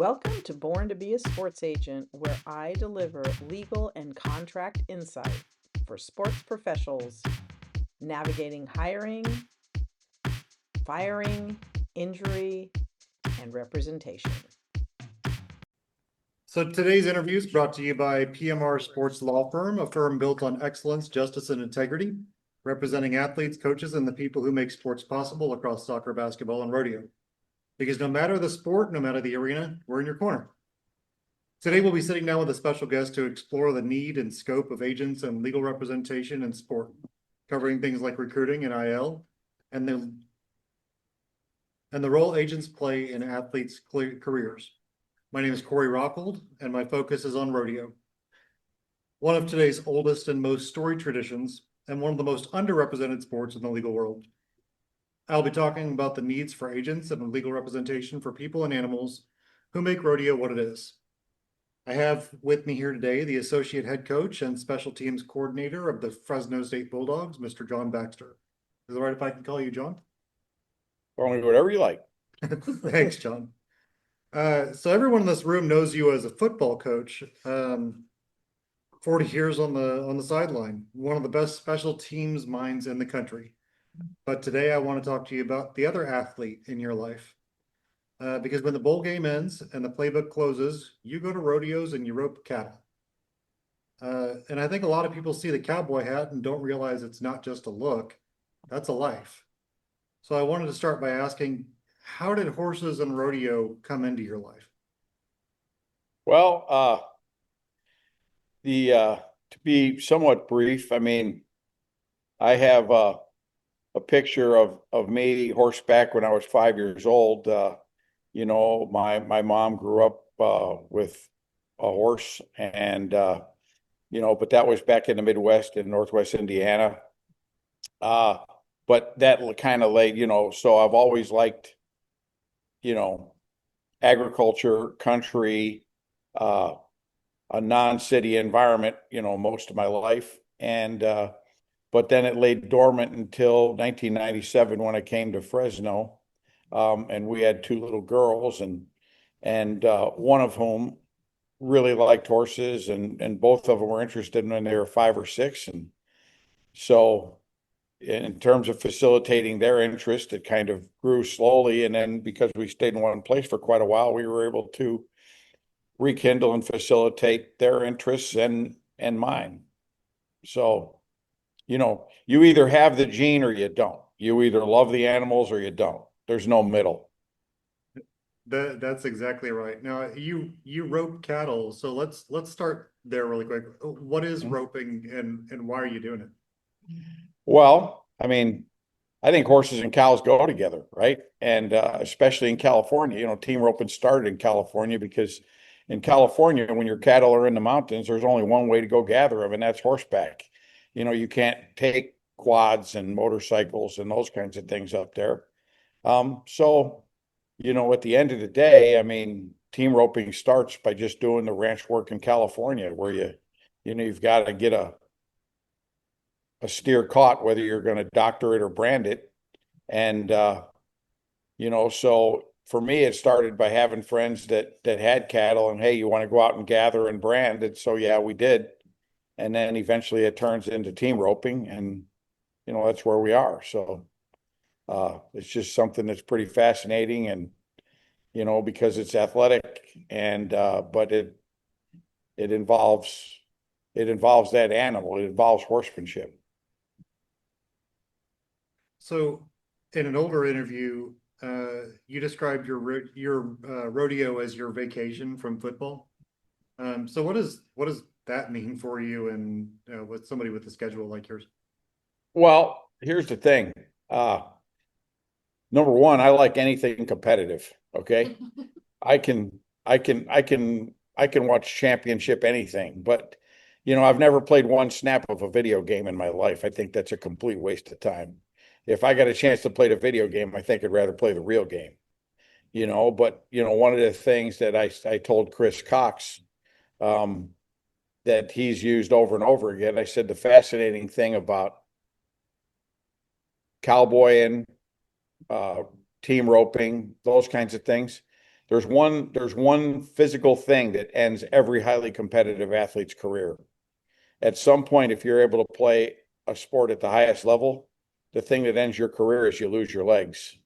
Welcome to Born to be a Sports Agent, where I deliver legal and contract insight for sports professionals navigating hiring, firing, injury, and representation. So today's interview is brought to you by PMR Sports Law Firm, a firm built on excellence, justice, and integrity, representing athletes, coaches, and the people who make sports possible across soccer, basketball, and rodeo. Because no matter the sport, no matter the arena, we're in your corner. Today, we'll be sitting down with a special guest to explore the need and scope of agents and legal representation in sport, covering things like recruiting and IL, and the role agents play in athletes' careers. My name is Cory Rockhold, and my focus is on rodeo. One of today's oldest and most storied traditions, and one of the most underrepresented sports in the legal world. I'll be talking about the needs for agents and legal representation for people and animals who make rodeo what it is. I have with me here today the Associate Head Coach and Special Teams Coordinator of the Fresno State Bulldogs, Mr. John Baxter. Is it right if I can call you John? Call me whatever you like. Thanks, John. So everyone in this room knows you as a football coach. 40 years on the sideline, one of the best special teams minds in the country. But today I want to talk to you about the other athlete in your life. Because when the bowl game ends and the playbook closes, you go to rodeos and you rope cattle. And I think a lot of people see the cowboy hat and don't realize it's not just a look, that's a life. So I wanted to start by asking, how did horses and rodeo come into your life? Well, to be somewhat brief, I mean, I have a picture of me horseback when I was 5 years old. My mom grew up with a horse, and but that was back in the Midwest in Northwest Indiana. But that kind of laid, so I've always liked, agriculture, country, a non-city environment, most of my life. And but then it lay dormant until 1997 when I came to Fresno, and we had two little girls, and one of whom really liked horses, and both of them were interested when they were 5 or 6, and so in terms of facilitating their interest, it kind of grew slowly, and then because we stayed in one place for quite a while, we were able to rekindle and facilitate their interests and mine. So, you either have the gene or you don't. You either love the animals or you don't. There's no middle. That's exactly right. Now you rope cattle, so let's start there really quick. What is roping and why are you doing it? Well, I mean, I think horses and cows go together, right? And especially in California, team roping started in California because in California, when your cattle are in the mountains, there's only one way to go gather them, and that's horseback. You can't take quads and motorcycles and those kinds of things up there. So, at the end of the day, I mean, team roping starts by just doing the ranch work in California, where you've got to get a steer caught, whether you're going to doctor it or brand it. And, so for me, it started by having friends that had cattle, and hey, you want to go out and gather and brand it. So yeah, we did. And then eventually it turns into team roping, and, that's where we are. So it's just something that's pretty fascinating, and, because it's athletic, and but it involves that animal. It involves horsemanship. So in an older interview, you described your rodeo as your vacation from football. So what does that mean for you and with somebody with a schedule like yours? Well, here's the thing. Number one, I like anything competitive. Okay. I can watch championship anything, but I've never played one snap of a video game in my life. I think that's a complete waste of time. If I got a chance to play the video game, I think I'd rather play the real game. But one of the things that I told Chris Cox, that he's used over and over again, I said the fascinating thing about cowboying, team roping, those kinds of things, there's one physical thing that ends every highly competitive athlete's career. At some point, if you're able to play a sport at the highest level, the thing that ends your career is you lose your legs.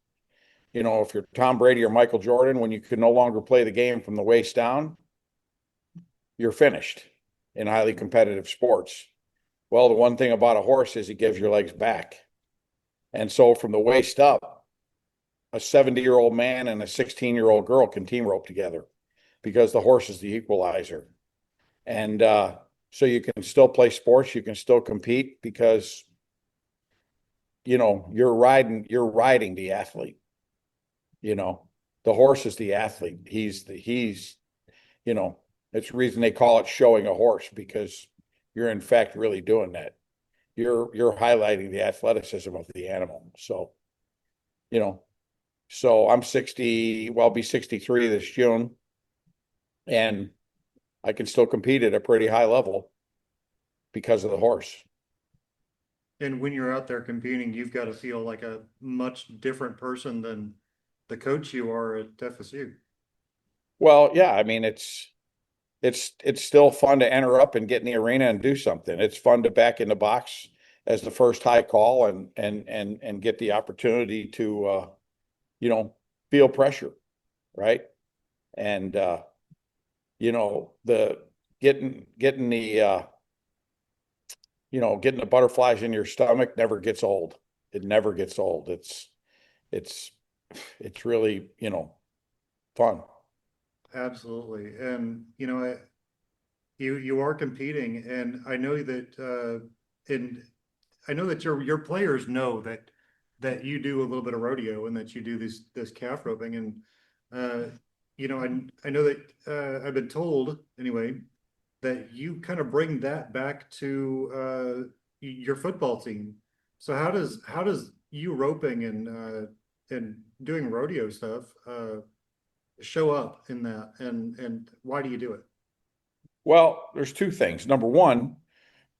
If you're Tom Brady or Michael Jordan, when you can no longer play the game from the waist down, you're finished in highly competitive sports. Well, the one thing about a horse is it gives your legs back. And so from the waist up, a 70-year-old man and a 16-year-old girl can team rope together because the horse is the equalizer. And so you can still play sports, you can still compete because you're riding the athlete. The horse is the athlete. It's the reason they call it showing a horse, because you're in fact really doing that. You're highlighting the athleticism of the animal. So I'm 60, well, I'll be 63 this June, and I can still compete at a pretty high level because of the horse. And when you're out there competing, you've got to feel like a much different person than the coach you are at FSU. Well, yeah, I mean, it's still fun to enter up and get in the arena and do something. It's fun to back in the box as the first high call and get the opportunity to feel pressure, right? And the getting the getting the butterflies in your stomach never gets old. It never gets old. It's really, fun. Absolutely. And you are competing, and I know that your players know that you do a little bit of rodeo and that you do this calf roping. And uh I know that I've been told anyway that you kind of bring that back to your football team. So how does you roping and doing rodeo stuff show up in that, and why do you do it? Well, there's two things. Number one,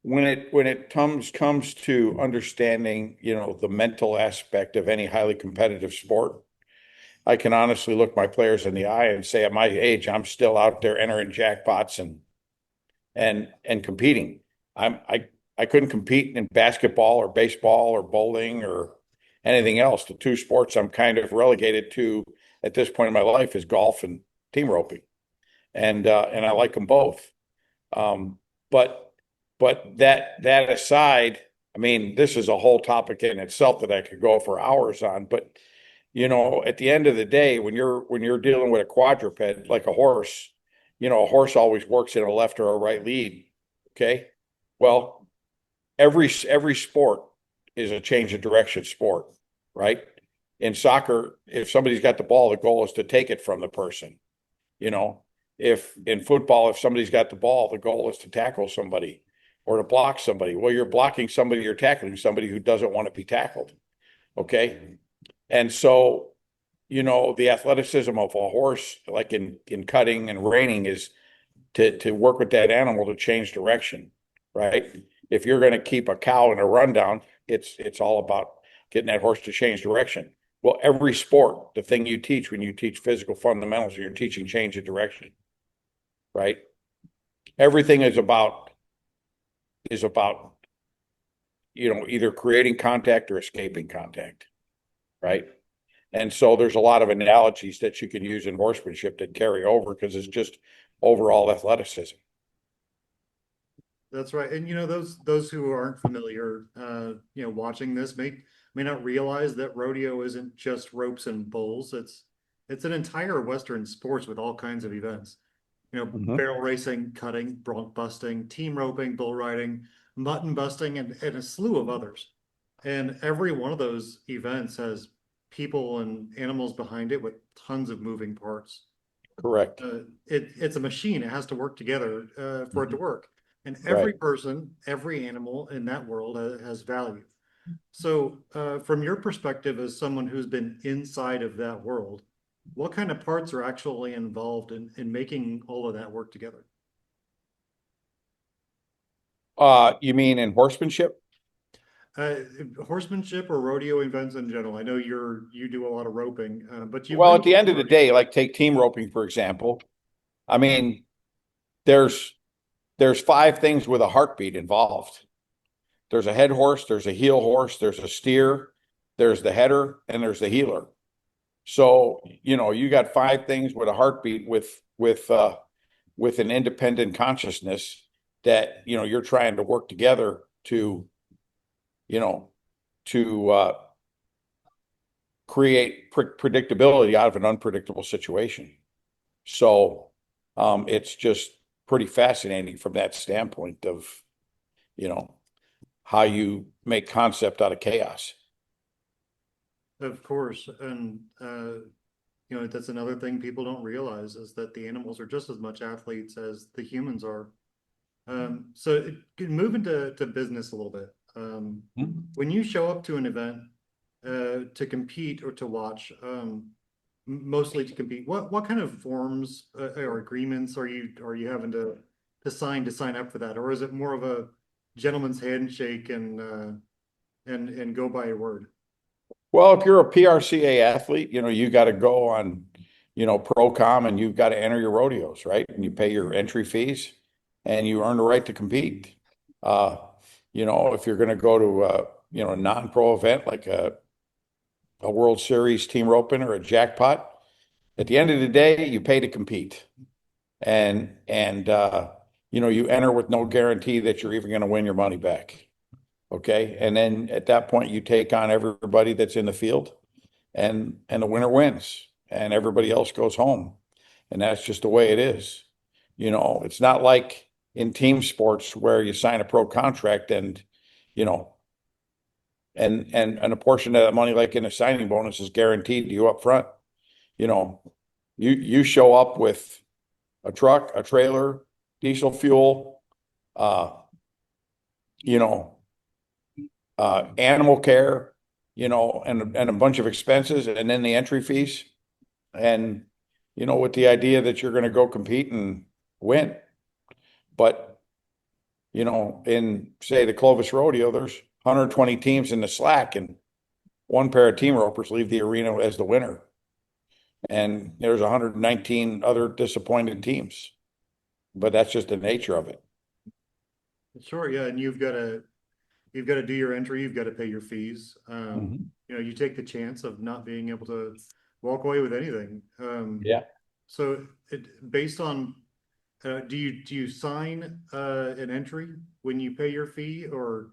when it comes to understanding, the mental aspect of any highly competitive sport, I can honestly look my players in the eye and say, at my age, I'm still out there entering jackpots and competing. I couldn't compete in basketball or baseball or bowling or anything else. The two sports I'm kind of relegated to at this point in my life is golf and team roping, and I like them both. Um, but that aside, I mean, this is a whole topic in itself that I could go for hours on. But at the end of the day, when you're dealing with a quadruped like a horse, a horse always works in a left or a right lead. Okay, well, every sport is a change of direction sport, right? In soccer, if somebody's got the ball, the goal is to take it from the person. You know, if in football, if somebody's got the ball, the goal is to tackle somebody or to block somebody. Well, you're blocking somebody, you're tackling somebody who doesn't want to be tackled. Okay. And so, the athleticism of a horse, like in cutting and reining, is to work with that animal to change direction, right? If you're going to keep a cow in a rundown, it's all about getting that horse to change direction. Well, every sport, the thing you teach when you teach physical fundamentals, you're teaching change of direction, right? Everything is about either creating contact or escaping contact, right? And so there's a lot of analogies that you can use in horsemanship that carry over because it's just overall athleticism. That's right. And those who aren't familiar, watching this may not realize that rodeo isn't just ropes and bulls. It's an entire Western sports with all kinds of events. Mhm. Barrel racing, cutting, bronc busting, team roping, bull riding, mutton busting, and a slew of others. And every one of those events has people and animals behind it with tons of moving parts. Correct. It's a machine. It has to work together for it to Mhm. work. And every Right. person, every animal in that world has value. So, from your perspective as someone who's been inside of that world, what kind of parts are actually involved in making all of that work together? You mean in horsemanship? Uh, Horsemanship or rodeo events in general. I know you do a lot of roping, but you've Well, at been the to end of the rodeo. day, like take team roping, for example. I mean, there's there's five things with a heartbeat involved. There's a head horse, there's a heel horse, there's a steer, there's the header, and there's the heeler. So, you got five things with a heartbeat with an independent consciousness that, you're trying to work together you know, to create predictability out of an unpredictable situation. So, it's just pretty fascinating from that standpoint of, you know, how you make concept out of chaos. Of course, and that's another thing people don't realize is that the animals are just as much athletes as the humans are. So it can move into business a little bit. When you show up to an event to compete or to watch, mostly to compete, what kind of forms or agreements are you having to sign up for that, or is it more of a gentleman's handshake and go by your word? Well, if you're a PRCA athlete, you got to go on, Procom and you've got to enter your rodeos, right? And you pay your entry fees and you earn the right to compete. Uh, if you're going to go to a non-pro event like a World Series team roping or a jackpot, at the end of the day, you pay to compete. And you enter with no guarantee that you're even going to win your money back. Okay. And then at that point, you take on everybody that's in the field and the winner wins and everybody else goes home. And that's just the way it is. It's not like in team sports where you sign a pro contract and, you know, and a portion of that money, like in a signing bonus, is guaranteed to you up front. You know, you show up with a truck, a trailer, diesel fuel, uh, you know, animal care, and a bunch of expenses, and then the entry fees, and with the idea that you're going to go compete and win. But in say the Clovis Rodeo, there's 120 teams in the slack, and one pair of team ropers leave the arena as the winner, and there's 119 other disappointed teams. But that's just the nature of it. Sure, yeah, and you've got to do your entry, you've got to pay your fees. Mhm. You take the chance of not being able to walk away with anything. Yeah. So based on, do you sign an entry when you pay your fee, or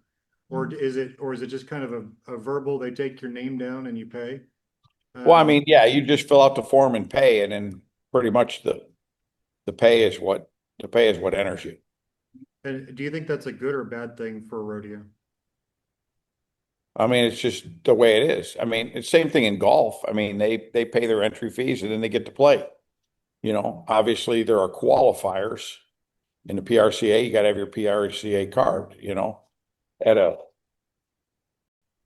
is it just kind of a verbal? They take your name down and you pay. Well, I Um, mean, yeah, you just fill out the form and pay, and then pretty much the pay is what enters you. and do you think that's a good or bad thing for rodeo? I mean, it's just the way it is. I mean, it's the same thing in golf. I mean, they pay their entry fees and then they get to play. Obviously there are qualifiers in the PRCA. You got to have your PRCA card, at a,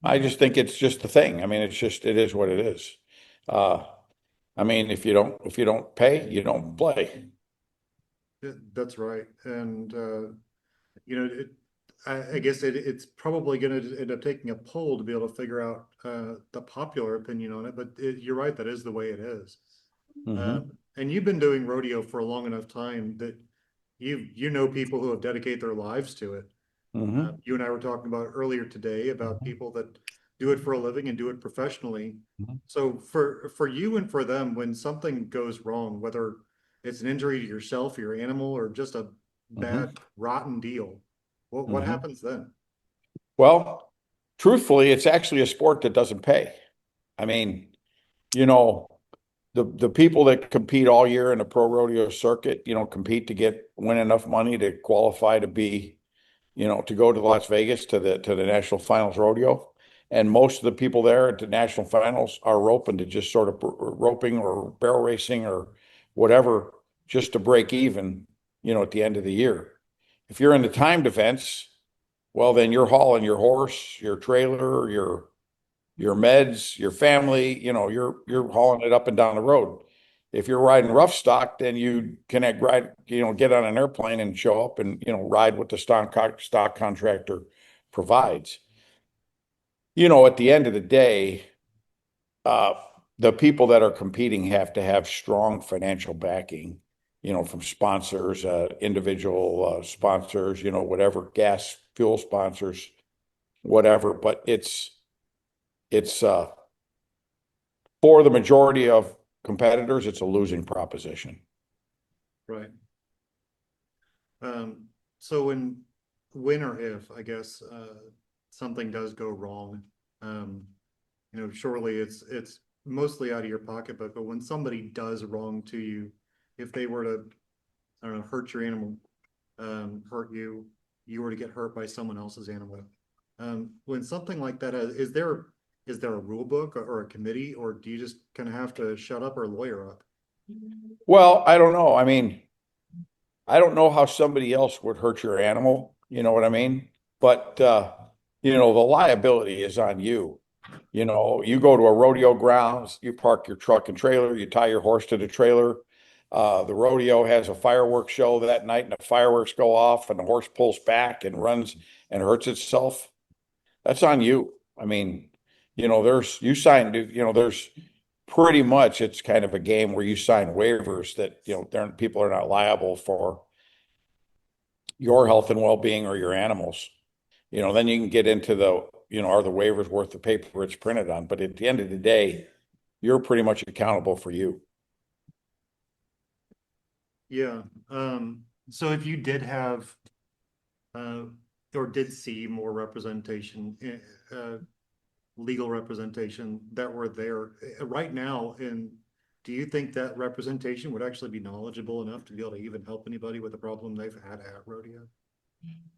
I just think it's just the thing. I mean, it is what it is. Uh, I mean, if you don't pay, you don't play. That's right, and you know, it, I guess it's probably going to end up taking a poll to be able to figure out the popular opinion on it. But you're right, that is the way it is. Hmm. And you've been doing rodeo for a long enough time that you know people who have dedicated their lives to it. Hmm. You and I were talking about earlier today about people that do it for a living and do it professionally. Hmm. So for you and for them, when something goes wrong, whether it's an injury to yourself, your animal, or just a Hmm. bad, rotten deal, what Hmm. happens then? Well, truthfully, it's actually a sport that doesn't pay. I mean, you know, the people that compete all year in the pro rodeo circuit, compete to win enough money to qualify to be, to go to Las Vegas to the national finals rodeo. And most of the people there at the national finals are roping to just sort of roping or barrel racing or whatever, just to break even, at the end of the year. If you're in the timed events, well, then you're hauling your horse, your trailer, your meds, your family, you're hauling it up and down the road. If you're riding rough stock, then you can ride, get on an airplane and show up and ride what the stock contractor provides. at the end of the day, uh, the people that are competing have to have strong financial backing, from sponsors, individual sponsors, whatever, gas, fuel sponsors, whatever. But it's for the majority of competitors, it's a losing proposition. Right. So when or if, I guess, something does go wrong, surely it's mostly out of your pocketbook, but when somebody does wrong to you, if they were to, I don't know, hurt your animal, hurt you, you were to get hurt by someone else's animal. When something like that, is there a rule book or a committee, or do you just kind of have to shut up or lawyer up? Well, I don't know. I mean, I don't know how somebody else would hurt your animal, you know what I mean? But the liability is on you. You go to a rodeo grounds, you park your truck and trailer, you tie your horse to the trailer. The rodeo has a fireworks show that night, and the fireworks go off, and the horse pulls back and runs and hurts itself. That's on you. I mean, there's pretty much, it's kind of a game where you sign waivers that, people are not liable for your health and well-being or your animals. Then you can get into are the waivers worth the paper it's printed on? But at the end of the day, you're pretty much accountable for you. Yeah. So if you did have, or did see more representation, legal representation that were there right now, and do you think that representation would actually be knowledgeable enough to be able to even help anybody with a problem they've had at rodeo?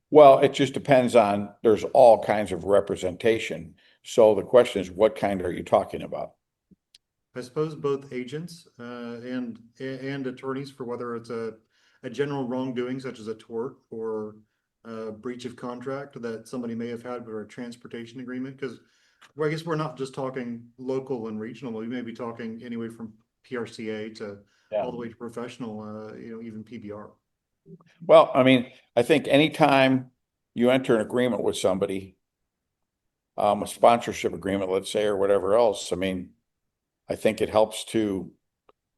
Well, it just depends on, there's all kinds of representation. So the question is, what kind are you talking about? I suppose both agents and attorneys, for whether it's a general wrongdoing such as a tort or a breach of contract that somebody may have had with a transportation agreement. Because I guess we're not just talking local and regional. We may be talking anyway from PRCA to all the way to professional, even PBR. Well, I mean, I think anytime you enter an agreement with somebody, a sponsorship agreement, let's say, or whatever else, I mean, I think it helps to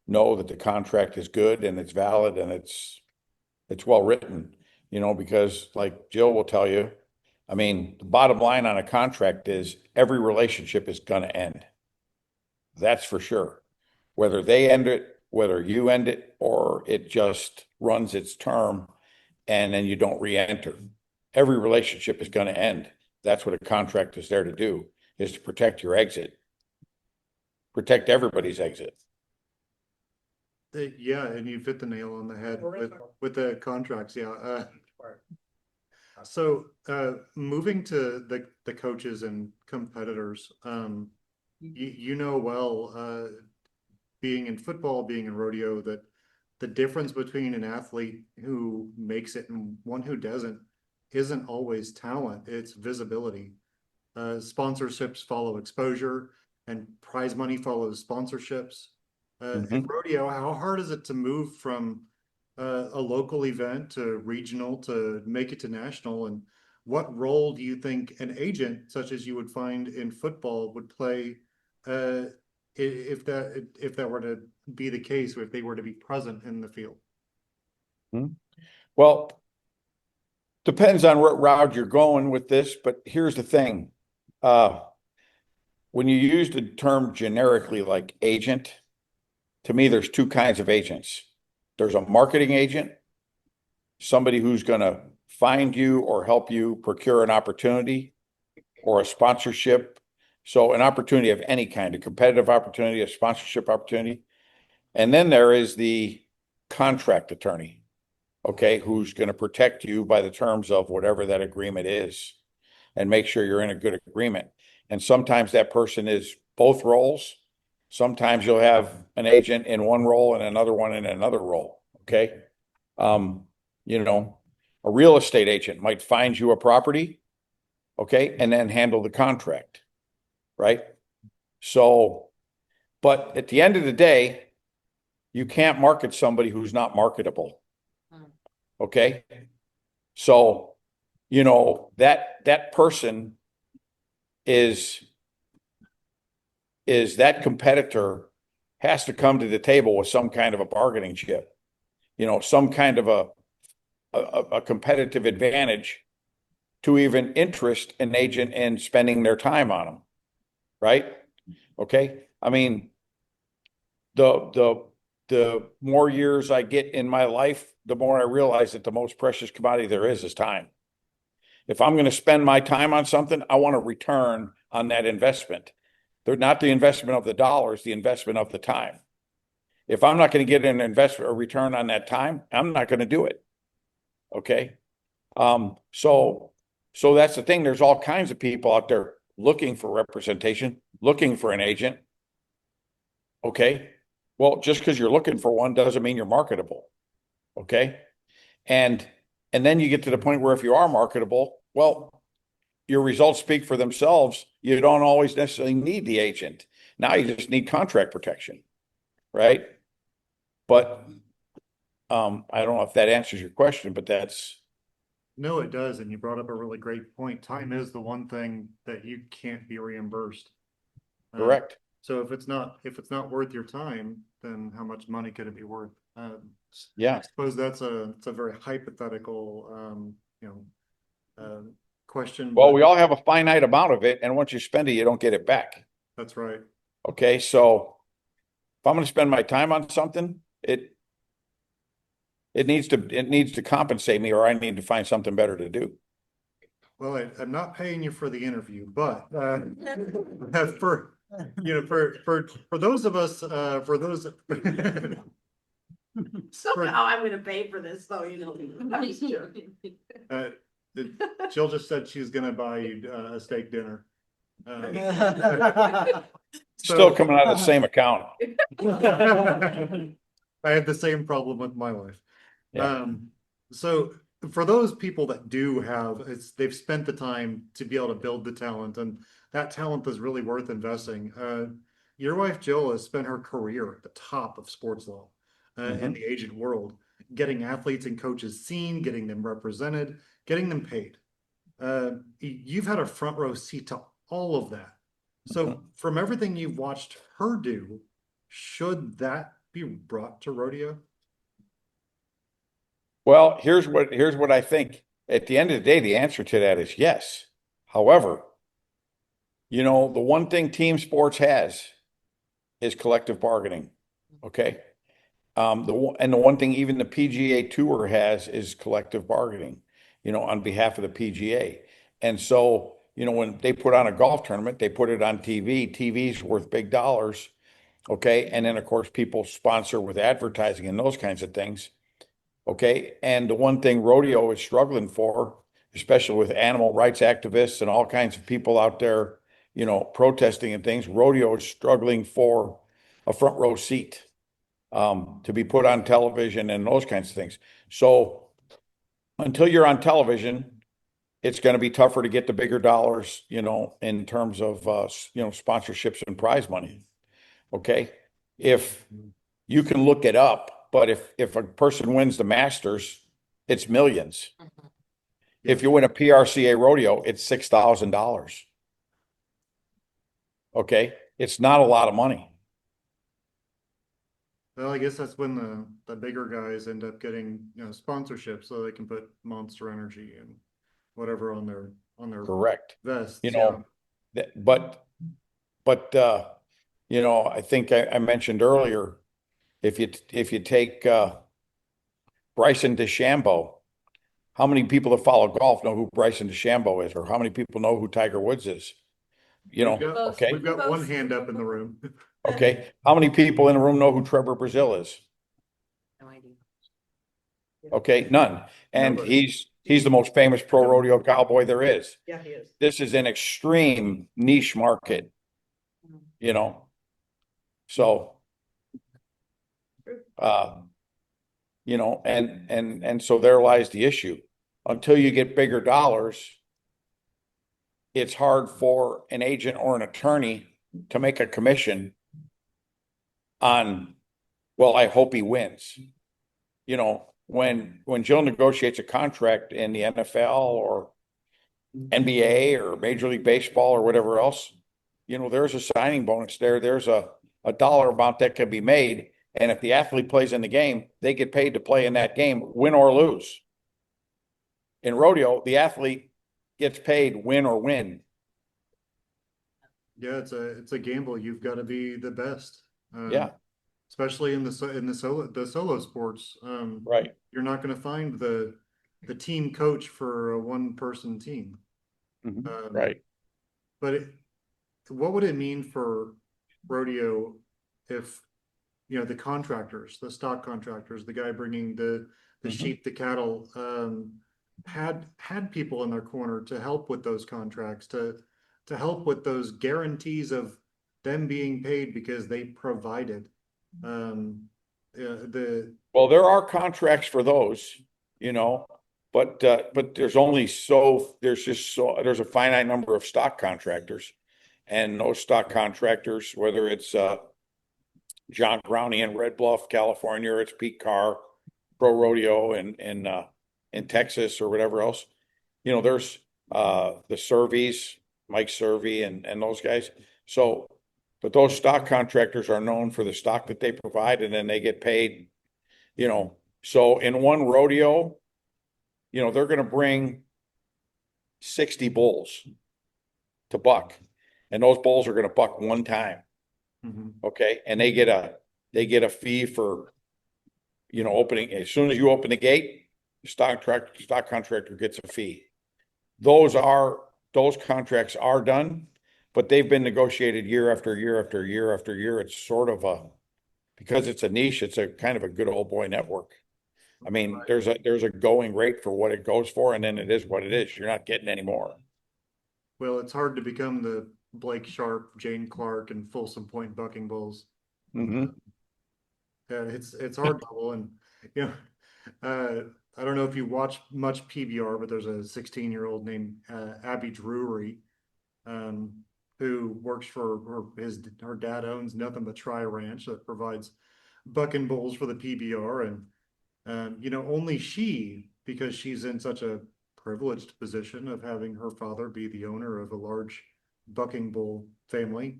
know that the contract is good and it's valid and it's well written, because like Jill will tell you, I mean, the bottom line on a contract is every relationship is going to end. That's for sure. Whether they end it, whether you end it, or it just runs its term and then you don't re-enter. Every relationship is going to end. That's what a contract is there to do, is to protect your exit, protect everybody's exit. Yeah, and you fit the nail on the head with the contracts. Yeah. So moving to the coaches and competitors, well, being in football, being in rodeo, that the difference between an athlete who makes it and one who doesn't isn't always talent, it's visibility. Sponsorships follow exposure, and prize money follows sponsorships. In rodeo, how hard is it to move from a local event to regional to make it to national? And what role do you think an agent, such as you would find in football, would play if that were to be the case, or if they were to be present in the field? Well, depends on what route you're going with this, but here's the thing. When you use the term generically, like agent, to me, there's two kinds of agents. There's a marketing agent, somebody who's going to find you or help you procure an opportunity or a sponsorship. So an opportunity of any kind, a competitive opportunity, a sponsorship opportunity. And then there is the contract attorney, okay, who's going to protect you by the terms of whatever that agreement is and make sure you're in a good agreement. And sometimes that person is both roles. Sometimes you'll have an agent in one role and another one in another role, okay? A real estate agent might find you a property, okay, and then handle the contract, right? So, but at the end of the day, you can't market somebody who's not marketable, okay? So, that person is that competitor has to come to the table with some kind of a bargaining chip, some kind of a competitive advantage to even interest an agent in spending their time on them, right? Okay. I mean, the more years I get in my life, the more I realize that the most precious commodity there is time. If I'm going to spend my time on something, I want a return on that investment. They're not the investment of the dollars, the investment of the time. If I'm not going to get an investment or return on that time, I'm not going to do it. Okay. So that's the thing. There's all kinds of people out there looking for representation, looking for an agent. Okay. Well, just because you're looking for one doesn't mean you're marketable. Okay. And then you get to the point where if you are marketable, well, your results speak for themselves. You don't always necessarily need the agent. Now you just need contract protection, right? But I don't know if that answers your question, but that's No, it does. And you brought up a really great point. Time is the one thing that you can't be reimbursed. correct. So if it's not worth your time, then how much money could it be worth? Yeah. I suppose it's a very hypothetical, question. Well, but we all have a finite amount of it, and once you spend it, you don't get it back. That's right. Okay, so if I'm going to spend my time on something, it needs to compensate me, or I need to find something better to do. Well, I'm not paying you for the interview, but for for those of us for those Somehow I'm gonna pay for this, though, I'm just joking. Jill just said she's gonna buy you a steak dinner. So Still coming out of the same account. I had the same problem with my wife. Yeah. So for those people that do they've spent the time to be able to build the talent, and that talent is really worth investing. Your wife Jill has spent her career at the top of sports law in the agent world, getting athletes and coaches seen, getting them represented, getting them paid. You've had a front row seat to all of that. So from everything you've watched her do, should that be brought to rodeo? Well, here's what I think. At the end of the day, the answer to that is yes. However, the one thing team sports has is collective bargaining. Okay. The one thing even the PGA Tour has is collective bargaining, on behalf of the PGA. And so, when they put on a golf tournament, they put it on TV. TV's worth big dollars. Okay. And then, of course, people sponsor with advertising and those kinds of things. Okay. And the one thing rodeo is struggling for, especially with animal rights activists and all kinds of people out there, protesting and things, rodeo is struggling for a front row seat to be put on television and those kinds of things. So until you're on television, it's going to be tougher to get the bigger dollars, in terms of, sponsorships and prize money. Okay. If you can look it up, but if a person wins the Masters, it's millions. If you win a PRCA rodeo, it's $6,000. Okay. It's not a lot of money. Well, I guess that's when the bigger guys end up getting, sponsorship so they can put Monster Energy and whatever on their Correct. vests. But I think I mentioned earlier, if you take Bryson DeChambeau, how many people that follow golf know who Bryson DeChambeau is, or how many people know who Tiger Woods is? Okay. We've got one hand up in the room. Okay. How many people in the room know who Trevor Brazil is? No idea. Okay, none. And Nobody. he's the most famous pro rodeo cowboy there is. Yeah, he is. This is an extreme niche market, So, and so there lies the issue. Until you get bigger dollars, it's hard for an agent or an attorney to make a commission on, well, I hope he wins. When Jill negotiates a contract in the NFL or NBA or Major League Baseball or whatever else, there's a signing bonus there. There's a dollar amount that can be made. And if the athlete plays in the game, they get paid to play in that game, win or lose. In rodeo, the athlete gets paid win or win. Yeah, it's a gamble. You've got to be the best. Yeah, Especially in the solo sports. right. You're not going to find the team coach for a one person team. Um, Right. but what would it mean for rodeo if the contractors, the stock contractors, the guy bringing the Mhm. sheep, the cattle, had people in their corner to help with those contracts, to help with those guarantees of them being paid because they provided. Um, the Well, there are contracts for those, you know, but there's there's a finite number of stock contractors. And those stock contractors, whether it's John Growney in Red Bluff, California, or it's Pete Carr, Pro Rodeo in Texas or whatever else, there's the Surveys, Mike Survey and those guys. So, but those stock contractors are known for the stock that they provide, and then they get paid, you know. So in one rodeo, they're going to bring 60 bulls to buck, and those bulls are going to buck one time. Mhm. Okay. And they get a fee for, opening. As soon as you open the gate, the stock contractor gets a fee. Those contracts are done, but they've been negotiated year after year after year after year. It's sort of because it's a niche, it's a kind of a good old boy network. I mean, there's a going rate for what it goes for, and then it is what it is. You're not getting any more. Well, it's hard to become the Blake Sharp, Jane Clark, and Folsom Point bucking bulls. Hmm. Yeah, it's hard level, and you know, I don't know if you watch much PBR, but there's a 16-year-old named Abby Drury, um, who works for her dad owns nothing but Tri Ranch that provides bucking bulls for the PBR, and only she, because she's in such a privileged position of having her father be the owner of a large bucking bull family,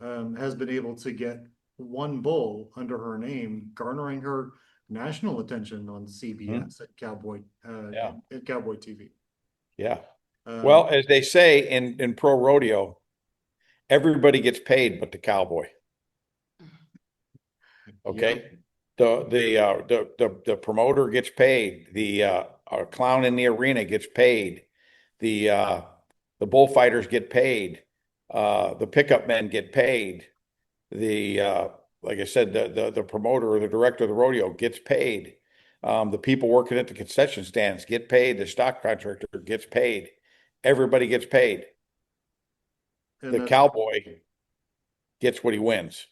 has been able to get one bull under her name, garnering her national attention on Hmm. CBS at Cowboy Yeah. at Cowboy TV. Yeah. Um, Well, as they say in pro rodeo, everybody gets paid but the cowboy. yeah, Okay. The promoter gets paid. The clown in the arena gets paid. The uh, the bullfighters get paid. The pickup men get paid. The Like I said, the promoter or the director of the rodeo gets paid. The people working at the concession stands get paid. The stock contractor gets paid. Everybody gets paid. and The that's cowboy gets what he wins.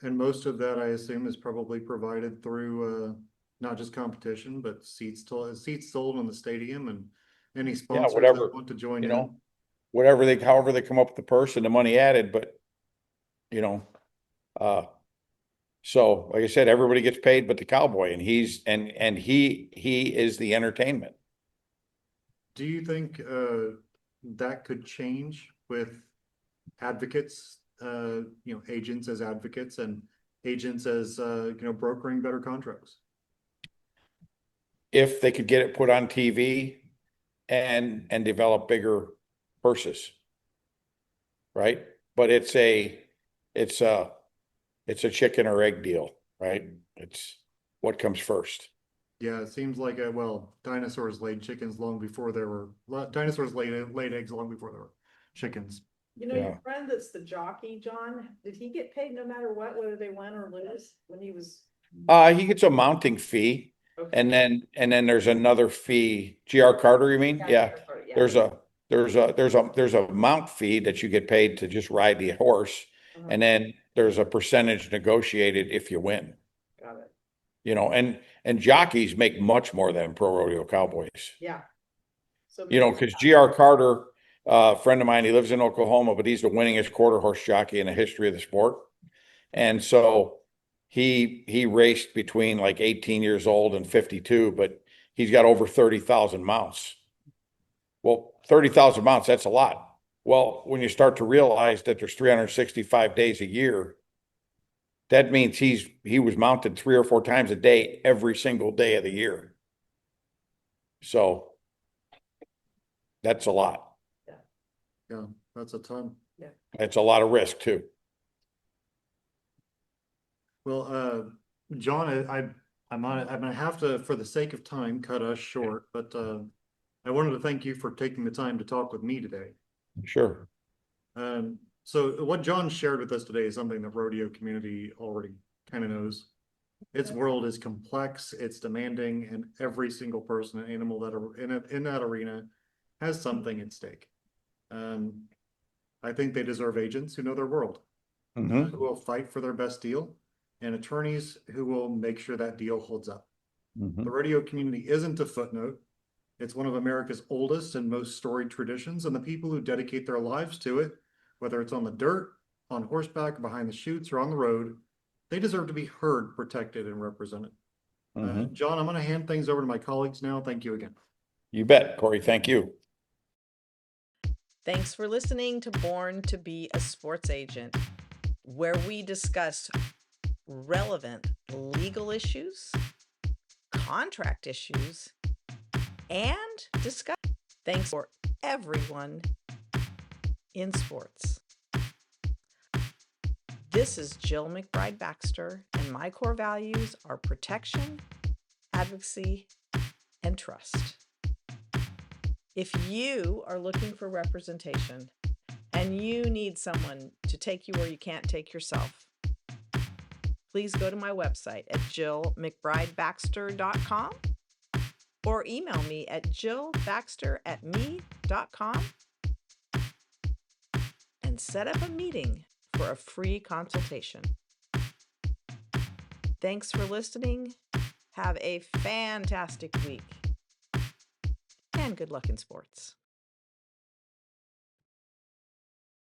and most of that I assume is probably provided through not just competition, but seats sold in the stadium and any Yeah, sponsors that whatever, want to join you in. know, however they come up with the purse and the money added, but you know, uh, so like I said, everybody gets paid but the cowboy, and he is the entertainment. Do you think that could change with advocates, agents as advocates and agents as brokering better contracts? If they could get it put on TV and develop bigger purses, right? But it's a it's a chicken or egg deal, right? It's what comes first. Yeah, it seems like dinosaurs laid chickens long before there were dinosaurs laid eggs long before there were chickens. Your Yeah. friend that's the jockey, John, did he get paid no matter what, whether they win or lose when he was He gets a mounting fee, okay? and then there's another fee. GR Carter, you mean? Yeah. Yeah. There's a mount fee that you get paid to just ride the horse, Uh-huh. and then there's a percentage negotiated if you win. Got it. And jockeys make much more than pro rodeo cowboys. Yeah. So Because GR Carter, a friend of mine, he lives in Oklahoma, but he's the winningest quarter horse jockey in the history of the sport. And so he raced between like 18 years old and 52, but he's got over 30,000 mounts. Well, 30,000 mounts, that's a lot. Well, when you start to realize that there's 365 days a year, that means he was mounted 3 or 4 times a day, every single day of the year. So that's a lot. Yeah, that's a ton. That's a lot of risk too. Well, John, I'm gonna have to, for the sake of time, cut us short, but I wanted to thank you for taking the time to talk with me today. Sure. So what John shared with us today is something the rodeo community already kind of knows. Its world is complex, it's demanding, and every single person and animal that are in that arena has something at stake. I think they deserve agents who know their world, Mhm. who will fight for their best deal, and attorneys who will make sure that deal holds up. Mhm. The rodeo community isn't a footnote. It's one of America's oldest and most storied traditions, and the people who dedicate their lives to it, whether it's on the dirt, on horseback, behind the chutes, or on the road, they deserve to be heard, protected, and represented. Mhm. John, I'm going to hand things over to my colleagues now. Thank you again. You bet, Cory. Thank you. Thanks for listening to Born to be a Sports Agent, where we discuss relevant legal issues, contract issues, and discuss. Thanks for everyone in sports. This is Jill McBride Baxter, and my core values are protection, advocacy, and trust. If you are looking for representation and you need someone to take you where you can't take yourself, please go to my website at jillmcbridebaxter.com or email me at jillbaxter@me.com and set up a meeting for a free consultation. Thanks for listening. Have a fantastic week and good luck in sports.